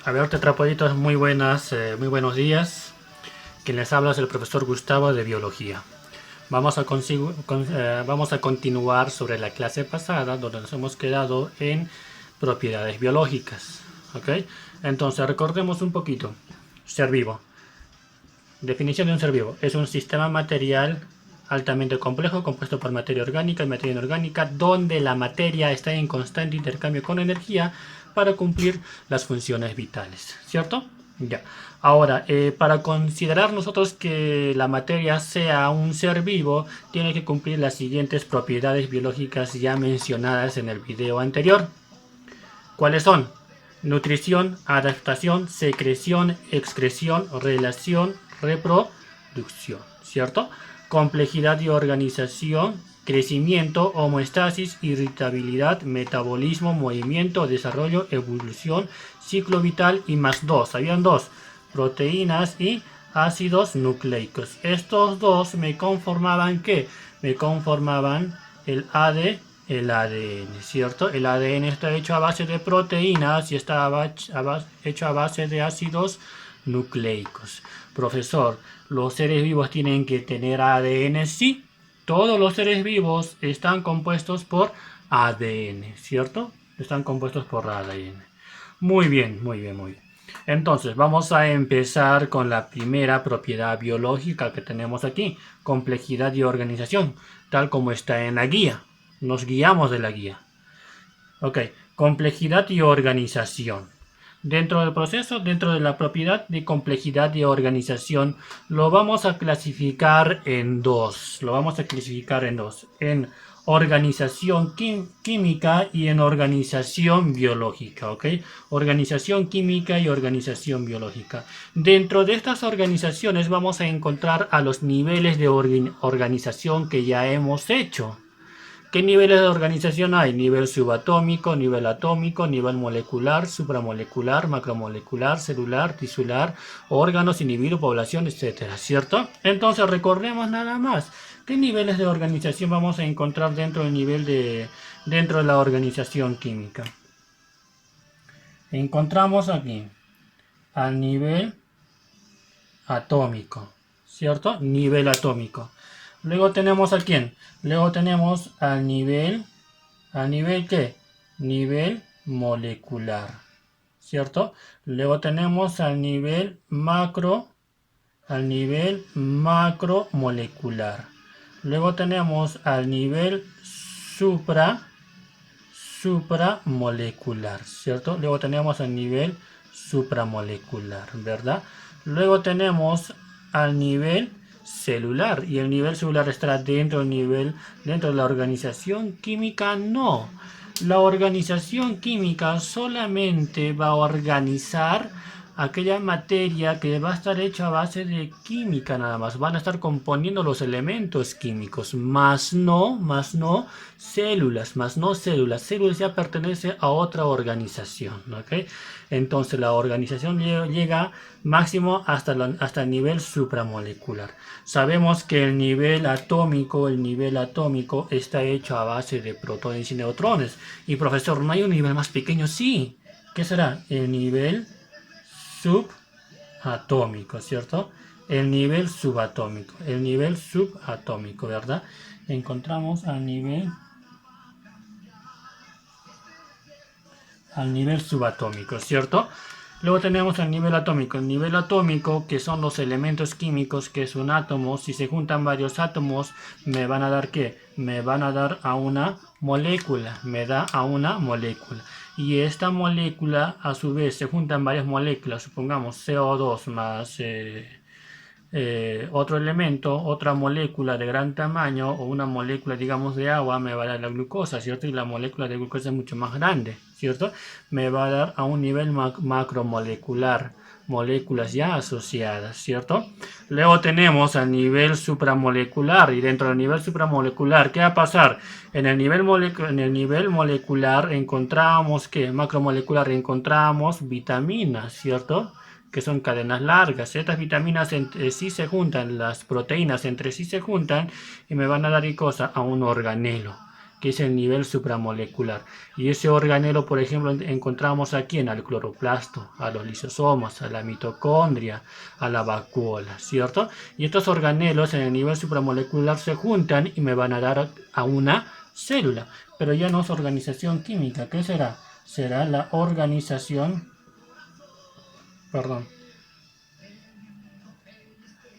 A ver, tetrapoditos, muy buenos días. Quien les habla es el profesor Gustavo de Biología. Vamos a continuar sobre la clase pasada, donde nos hemos quedado en propiedades biológicas. ¿Ok? Entonces, recordemos un poquito. Ser vivo. Definición de un ser vivo. Es un sistema material altamente complejo, compuesto por materia orgánica y materia inorgánica, donde la materia está en constante intercambio con energía para cumplir las funciones vitales, ¿cierto? Ya. Ahora, para considerar nosotros que la materia sea un ser vivo, tiene que cumplir las siguientes propiedades biológicas ya mencionadas en el video anterior. ¿Cuáles son? Nutrición, adaptación, secreción, excreción, relación, reproducción, ¿cierto? Complejidad y organización, crecimiento, homeostasis, irritabilidad, metabolismo, movimiento, desarrollo, evolución, ciclo vital y más dos. Habían dos, proteínas y ácidos nucleicos. Estos dos me conformaban ¿qué? Me conformaban el ADN, ¿cierto? El ADN está hecho a base de proteínas y está hecho a base de ácidos nucleicos. Profesor, ¿los seres vivos tienen que tener ADN? Sí, todos los seres vivos están compuestos por ADN, ¿cierto? Están compuestos por ADN. Muy bien, muy bien, muy bien. Entonces, vamos a empezar con la primera propiedad biológica que tenemos aquí, complejidad y organización, tal como está en la guía. Nos guiamos de la guía. Ok, complejidad y organización. Dentro del proceso, dentro de la propiedad de complejidad y organización, lo vamos a clasificar en dos. En organización química y en organización biológica, ¿ok? Organización química y organización biológica. Dentro de estas organizaciones vamos a encontrar a los niveles de organización que ya hemos hecho. ¿Qué niveles de organización hay? Nivel subatómico, nivel atómico, nivel molecular, supramolecular, macromolecular, celular, tisular, órganos, individuo, población, etcétera, ¿cierto? Entonces recordemos nada más. ¿Qué niveles de organización vamos a encontrar dentro de la organización química? Encontramos aquí al nivel atómico, ¿cierto? Nivel atómico. Luego tenemos a quién? Luego tenemos ¿al nivel qué? Nivel molecular, ¿cierto? Luego tenemos al nivel macromolecular. Luego tenemos al nivel supramolecular, ¿cierto? Luego tenemos al nivel supramolecular, ¿verdad? Luego tenemos al nivel celular, y el nivel celular estará dentro de la organización química. No, la organización química solamente va a organizar aquella materia que va a estar hecha a base de química nada más. Van a estar componiendo los elementos químicos, más no células, Células ya pertenece a otra organización, ¿ok? Entonces la organización llega máximo hasta el nivel supramolecular. Sabemos que el nivel atómico está hecho a base de protones y neutrones. Y profesor, ¿no hay un nivel más pequeño? Sí. ¿Qué será? El nivel subatómico, ¿cierto? El nivel subatómico, ¿verdad? Encontramos al nivel subatómico, ¿cierto? Luego tenemos el nivel atómico, que son los elementos químicos, que es un átomo. Si se juntan varios átomos, me van a dar ¿qué? Me van a dar a una molécula, Y esta molécula, a su vez, se juntan varias moléculas, supongamos CO2 más otro elemento, otra molécula de gran tamaño, o una molécula, digamos, de agua, me va a dar la glucosa, ¿cierto? Y la molécula de glucosa es mucho más grande, ¿cierto? Me va a dar a un nivel macromolecular, moléculas ya asociadas, ¿cierto? Luego tenemos al nivel supramolecular, y dentro del nivel supramolecular, ¿qué va a pasar? En el nivel molecular encontramos que macromolecular encontramos vitaminas, ¿cierto? Que son cadenas largas. Estas vitaminas entre sí se juntan, las proteínas entre sí se juntan y me van a dar ¿qué cosa? A un organelo. que es el nivel supramolecular. Y ese organelo, por ejemplo, encontramos aquí en el cloroplasto, a los lisosomas, a la mitocondria, a la vacuola, ¿cierto? Y estos organelos en el nivel supramolecular se juntan y me van a dar a una célula. Pero ya no es organización química. ¿Qué será? Será la organización, perdón,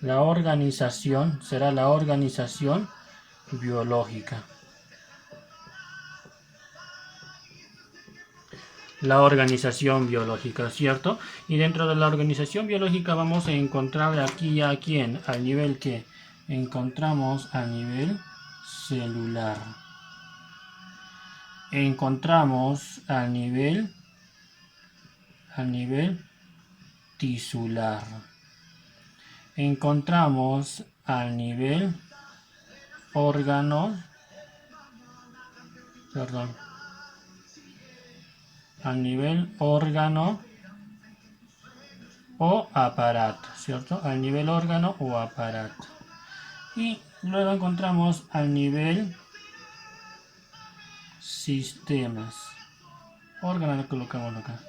será la organización biológica. La organización biológica, ¿cierto? Y dentro de la organización biológica vamos a encontrar aquí a quién, al nivel que encontramos a nivel celular. Encontramos al nivel tisular. Encontramos al nivel órgano, perdón, al nivel órgano o aparato, ¿cierto? Al nivel órgano o aparato. Y luego encontramos al nivel sistemas. Órgano lo colocamos acá.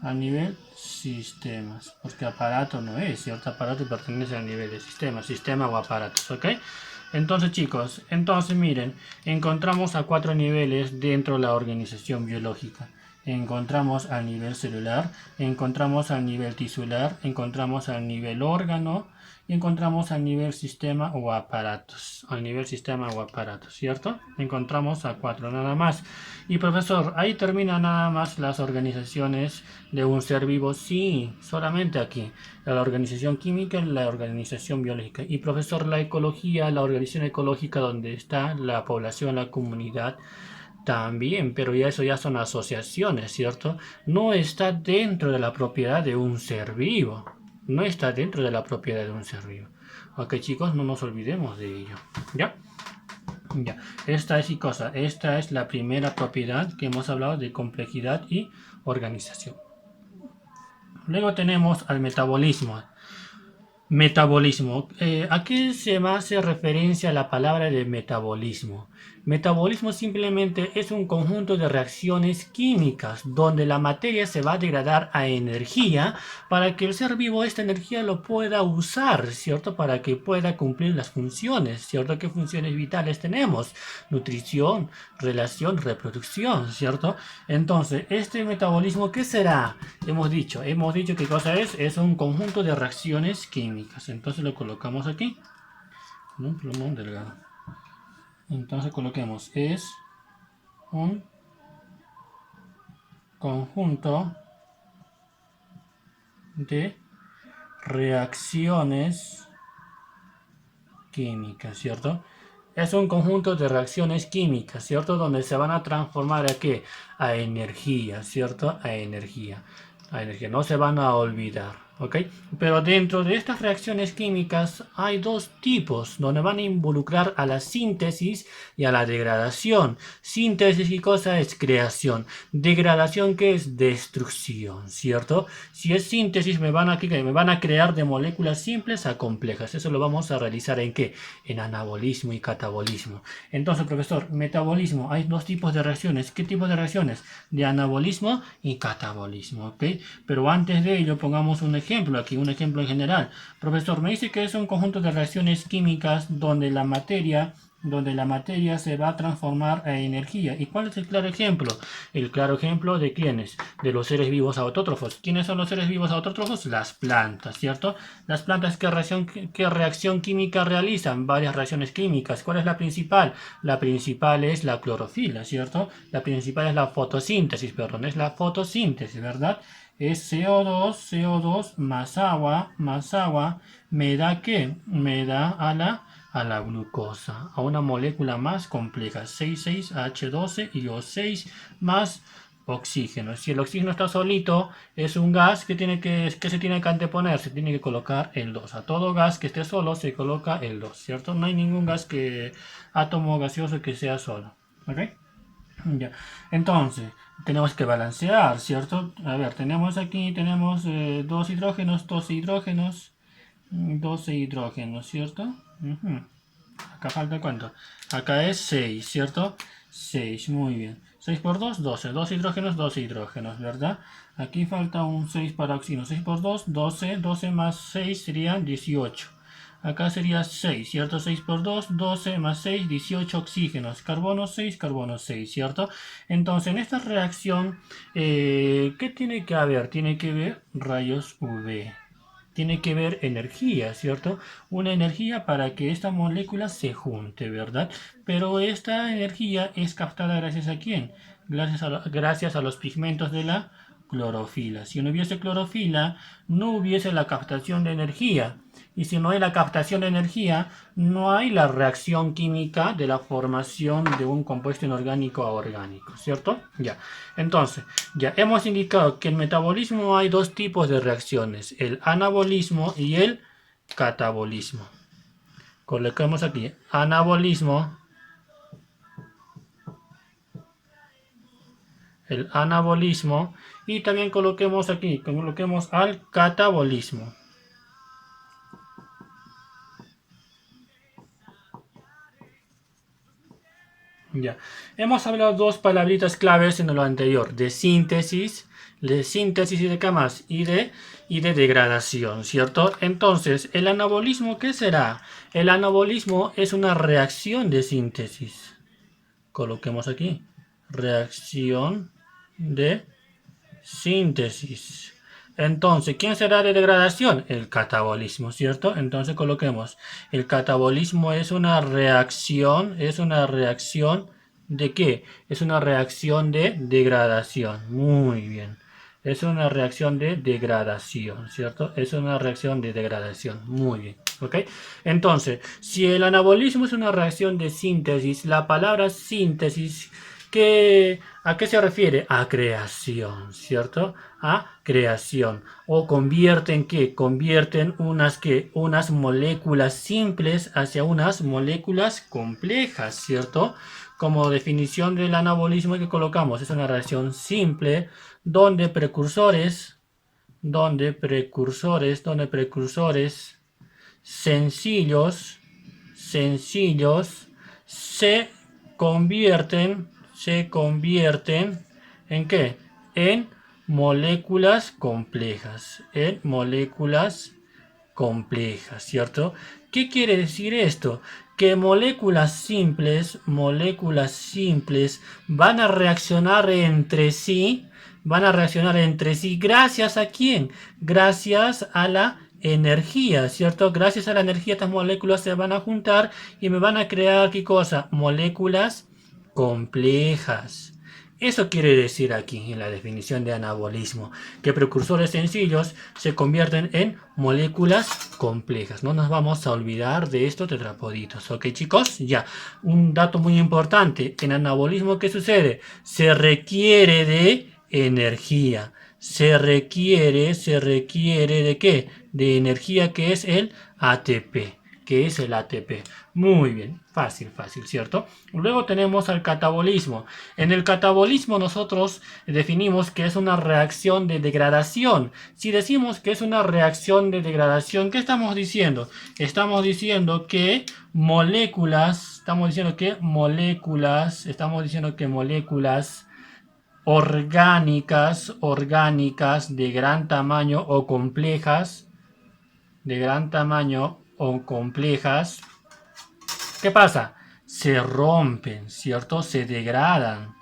A nivel sistemas, porque aparato no es, ¿cierto? Aparato pertenece al nivel de sistema o aparatos, ¿ok? Entonces, chicos, miren, encontramos a 4 niveles dentro de la organización biológica. Encontramos al nivel celular, encontramos al nivel tisular, encontramos al nivel órgano y encontramos al nivel sistema o aparatos. Al nivel sistema o aparatos, ¿cierto? Encontramos a 4 nada más. Y profesor, ahí termina nada más las organizaciones de un ser vivo. Sí, solamente aquí. La organización química y la organización biológica. Y profesor, la ecología, la organización ecológica donde está la población, la comunidad. También, pero ya eso ya son asociaciones, ¿cierto? No está dentro de la propiedad de un ser vivo. No está dentro de la propiedad de un ser vivo. Ok, chicos, no nos olvidemos de ello. ¿Ya? Ya. Esta es la primera propiedad que hemos hablado de complejidad y organización. Luego tenemos al metabolismo. Metabolismo. ¿A qué se me hace referencia la palabra de metabolismo? Metabolismo simplemente es un conjunto de reacciones químicas donde la materia se va a degradar a energía para que el ser vivo esta energía lo pueda usar, ¿cierto? Para que pueda cumplir las funciones, ¿cierto? ¿Qué funciones vitales tenemos? Nutrición, relación, reproducción, ¿cierto? Entonces, este metabolismo, ¿qué será? Hemos dicho qué cosa es un conjunto de reacciones químicas. Entonces lo colocamos aquí, en un plumón delgado. Entonces coloquemos, es un conjunto de reacciones químicas, ¿cierto? Es un conjunto de reacciones químicas, ¿cierto? Donde se van a transformar ¿a qué? A energía, ¿cierto? A energía. No se van a olvidar, ¿ok? Pero dentro de estas reacciones químicas hay dos tipos, donde van a involucrar a la síntesis y a la degradación. Síntesis, ¿qué cosa es? Creación. Degradación, ¿qué es? Destrucción, ¿cierto? Si es síntesis, me van a crear de moléculas simples a complejas. Eso lo vamos a realizar ¿en qué? En anabolismo y catabolismo. Entonces, profesor, metabolismo, hay dos tipos de reacciones. ¿Qué tipos de reacciones? De anabolismo y catabolismo, ¿ok? Pero antes de ello, pongamos un ejemplo aquí, un ejemplo en general. Profesor, me dice que es un conjunto de reacciones químicas donde la materia se va a transformar a energía. ¿Y cuál es el claro ejemplo? El claro ejemplo de quiénes? De los seres vivos autótrofos. ¿Quiénes son los seres vivos autótrofos? Las plantas, ¿cierto? Las plantas, ¿qué reacción química realizan? Varias reacciones químicas. ¿Cuál es la principal? La principal es la clorofila, ¿cierto? La principal es la fotosíntesis, perdón, es la fotosíntesis, ¿verdad? Es CO2 más agua, me da ¿qué? Me da a la glucosa, a una molécula más compleja, 6,6H12 y O6 más oxígeno. Si el oxígeno está solito, es un gas que se tiene que anteponer, se tiene que colocar el 2. A todo gas que esté solo se coloca el 2, ¿cierto? No hay ningún átomo gaseoso que sea solo, ¿ok? Ya. Entonces, tenemos que balancear, ¿cierto? A ver, tenemos dos hidrógenos, 12 hidrógenos, ¿cierto? Acá falta cuánto. Acá es 6, ¿cierto? 6, muy bien. 6 por 2, 12. 2 hidrógenos, 2 hidrógenos, ¿verdad? Aquí falta un 6 para oxígeno. 6 por 2, 12. 12 más 6 serían 18. Acá sería 6, ¿cierto? 6 por 2, 12 más 6, 18 oxígenos. Carbono 6, ¿cierto? Entonces, en esta reacción, ¿qué tiene que haber? Tiene que haber rayos UV. Tiene que ver energía, ¿cierto? Una energía para que esta molécula se junte, ¿verdad? Pero esta energía es captada gracias a quién? Gracias a los pigmentos de la clorofila. Si no hubiese clorofila, no hubiese la captación de energía. Y si no hay la captación de energía, no hay la reacción química de la formación de un compuesto inorgánico a orgánico, ¿cierto? Ya. Entonces, ya hemos indicado que en metabolismo hay dos tipos de reacciones, el anabolismo y el catabolismo. Colocamos aquí anabolismo, el anabolismo, y también coloquemos al catabolismo. Ya, hemos hablado dos palabritas claves en lo anterior, de síntesis y de qué más, y de degradación, ¿cierto? Entonces, ¿el anabolismo qué será? El anabolismo es una reacción de síntesis. Coloquemos aquí, reacción de síntesis. Entonces, ¿quién será de degradación? El catabolismo, ¿cierto? Entonces coloquemos, el catabolismo es una reacción ¿de qué? Es una reacción de degradación. Muy bien. Es una reacción de degradación, ¿cierto? Es una reacción de degradación. Muy bien. ¿Ok? Entonces, si el anabolismo es una reacción de síntesis, la palabra síntesis, ¿a qué se refiere? A creación, ¿cierto? A creación. O convierten, ¿qué? Convierten unas moléculas simples hacia unas moléculas complejas, ¿cierto? Como definición del anabolismo que colocamos, es una reacción simple donde precursores sencillos se convierten ¿en qué? En moléculas complejas, ¿cierto? ¿Qué quiere decir esto? Que moléculas simples van a reaccionar entre sí, ¿gracias a quién? Gracias a la energía, ¿cierto? Gracias a la energía estas moléculas se van a juntar y me van a crear, ¿qué cosa? Moléculas complejas. Eso quiere decir aquí en la definición de anabolismo, que precursores sencillos se convierten en moléculas complejas. No nos vamos a olvidar de estos tetrapoditos, ¿ok, chicos? Ya, un dato muy importante, en anabolismo, ¿qué sucede? Se requiere de energía. Se requiere ¿de qué? De energía, que es el ATP. Que es el ATP. Muy bien, fácil, ¿cierto? Luego tenemos al catabolismo. En el catabolismo nosotros definimos que es una reacción de degradación. Si decimos que es una reacción de degradación, ¿qué estamos diciendo? Estamos diciendo que moléculas orgánicas de gran tamaño o complejas, ¿qué pasa? Se rompen, ¿cierto? Se degradan,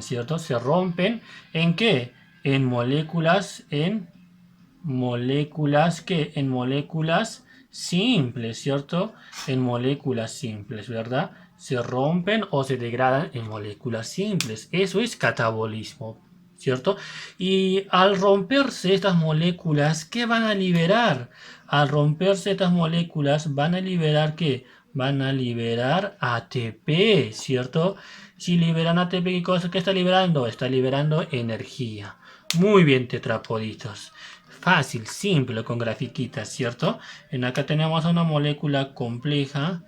¿cierto? Se rompen, ¿en qué? En moléculas simples, ¿cierto? En moléculas simples, ¿verdad? Se rompen o se degradan en moléculas simples. Eso es catabolismo, ¿cierto? Y al romperse estas moléculas, ¿qué van a liberar? Al romperse estas moléculas, ¿van a liberar qué? Van a liberar ATP, ¿cierto? Si liberan ATP, ¿qué cosa? ¿Qué está liberando? Está liberando energía. Muy bien, tetrapoditos. Fácil, simple, con grafiquitas, ¿cierto? En acá tenemos una molécula compleja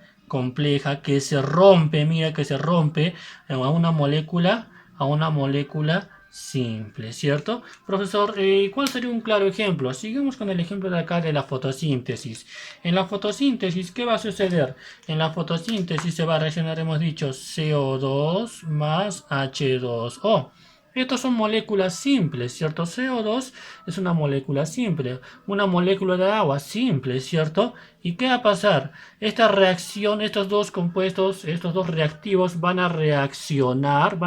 que se rompe, mira que se rompe a una molécula simples, ¿cierto? Profesor, ¿cuál sería un claro ejemplo? Sigamos con el ejemplo de acá de la fotosíntesis. En la fotosíntesis, ¿qué va a suceder? En la fotosíntesis se va a reaccionar, hemos dicho, CO2 más H2O. Estos son moléculas simples, ¿cierto? CO2 es una molécula simple, una molécula de agua simple, ¿cierto? ¿Y qué va a pasar? Esta reacción, estos dos compuestos, estos dos reactivos van a reaccionar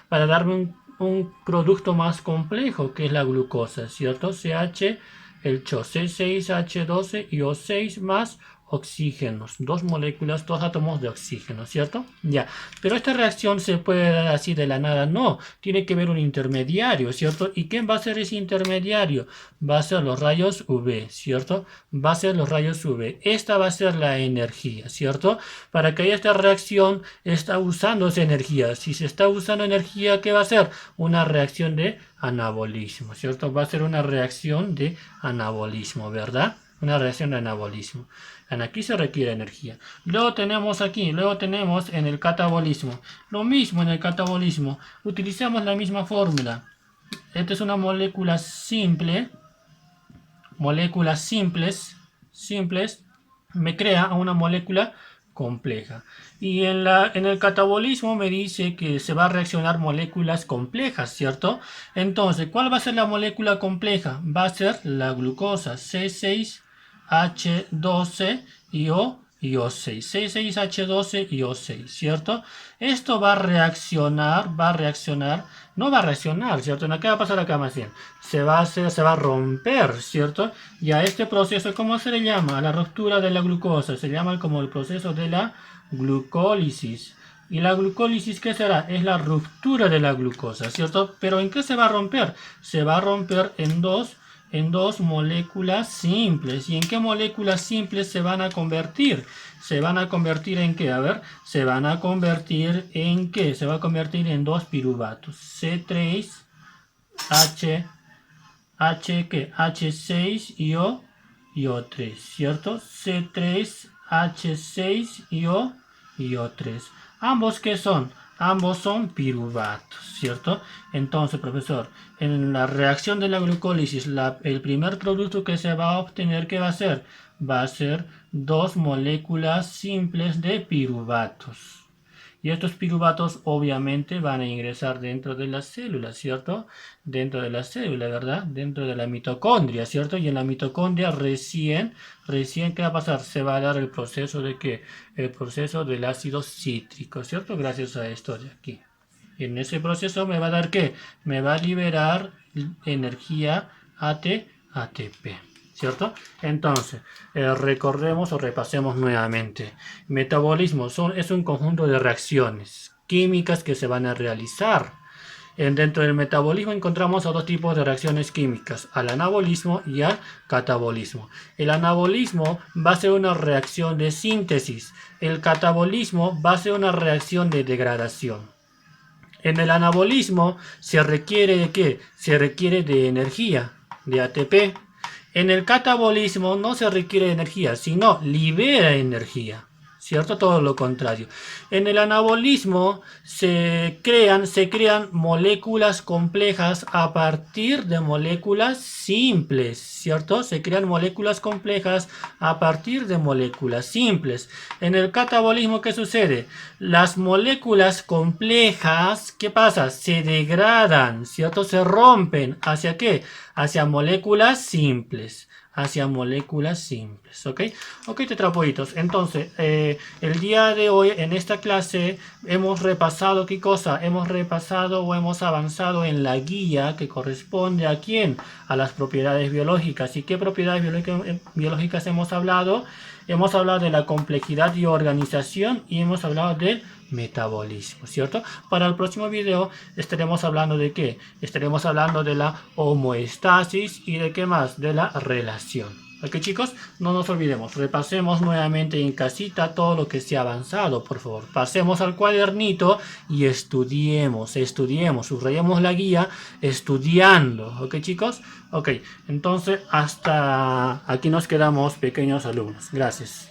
para darme un producto más complejo, que es la glucosa, ¿cierto? CH, el CHO, C6H12 y O6 más oxígenos, dos moléculas, dos átomos de oxígeno, ¿cierto? Ya, pero esta reacción se puede dar así de la nada, no, tiene que haber un intermediario, ¿cierto? ¿Y quién va a ser ese intermediario? Va a ser los rayos UV, ¿cierto? Va a ser los rayos UV, esta va a ser la energía, ¿cierto? Para que haya esta reacción está usando esa energía, si se está usando energía, ¿qué va a ser? Una reacción de anabolismo, ¿cierto? Va a ser una reacción de anabolismo, ¿verdad? Una reacción de anabolismo. Aquí se requiere energía. Luego tenemos en el catabolismo. Lo mismo en el catabolismo. Utilizamos la misma fórmula. Esta es una molécula simple. Moléculas simples me crea una molécula compleja. Y en el catabolismo me dice que se va a reaccionar moléculas complejas, ¿cierto? Entonces, ¿cuál va a ser la molécula compleja? Va a ser la glucosa, C6H12 y O6. C6H12 y O6, ¿cierto? Esto va a reaccionar, no va a reaccionar, ¿cierto? ¿Qué va a pasar acá más bien? Se va a romper, ¿cierto? Y a este proceso, ¿cómo se le llama? A la ruptura de la glucosa, se llama como el proceso de la glucólisis. ¿Y la glucólisis qué será? Es la ruptura de la glucosa, ¿cierto? ¿Pero en qué se va a romper? Se va a romper en dos moléculas simples. ¿Y en qué moléculas simples se van a convertir? ¿Se van a convertir en qué? A ver, se van a convertir en qué? Se va a convertir en dos piruvatos. C3, ¿qué? H6 y O3, ¿cierto? C3, H6 y O3. ¿Ambos qué son? Ambos son piruvatos, ¿cierto? Entonces, profesor, en la reacción de la glucólisis, el primer producto que se va a obtener, ¿qué va a ser? Va a ser dos moléculas simples de piruvatos. Y estos piruvatos obviamente van a ingresar dentro de la célula, ¿cierto? Dentro de la célula, ¿verdad? Dentro de la mitocondria, ¿cierto? Y en la mitocondria recién, ¿qué va a pasar? Se va a dar el proceso de ¿qué? El proceso del ácido cítrico, ¿cierto? Gracias a esto de aquí. Y en ese proceso me va a dar ¿qué? Me va a liberar energía ATP. ¿Cierto? Entonces, recordemos o repasemos nuevamente. Metabolismo es un conjunto de reacciones químicas que se van a realizar. Dentro del metabolismo encontramos a dos tipos de reacciones químicas, al anabolismo y al catabolismo. El anabolismo va a ser una reacción de síntesis. El catabolismo va a ser una reacción de degradación. En el anabolismo se requiere de ¿qué? Se requiere de energía, de ATP. En el catabolismo no se requiere energía, sino libera energía, ¿cierto? Todo lo contrario. En el anabolismo se crean moléculas complejas a partir de moléculas simples, ¿cierto? Se crean moléculas complejas a partir de moléculas simples. En el catabolismo, ¿qué sucede? Las moléculas complejas, ¿qué pasa? Se degradan, ¿cierto? Se rompen. ¿Hacia qué? Hacia moléculas simples. ¿Ok? Ok, tetrapoditos. Entonces, el día de hoy en esta clase hemos repasado ¿qué cosa? Hemos repasado o hemos avanzado en la guía que corresponde ¿a quién? A las propiedades biológicas. ¿Y qué propiedades biológicas hemos hablado? Hemos hablado de la complejidad y organización y hemos hablado del metabolismo, ¿cierto? Para el próximo video estaremos hablando de ¿qué? Estaremos hablando de la homeostasis y de ¿qué más? De la relación. ¿Ok, chicos? No nos olvidemos, repasemos nuevamente en casita todo lo que se ha avanzado, por favor. Pasemos al cuadernito y estudiemos, subrayemos la guía estudiando. ¿Ok, chicos? Ok, entonces hasta aquí nos quedamos, pequeños alumnos. Gracias.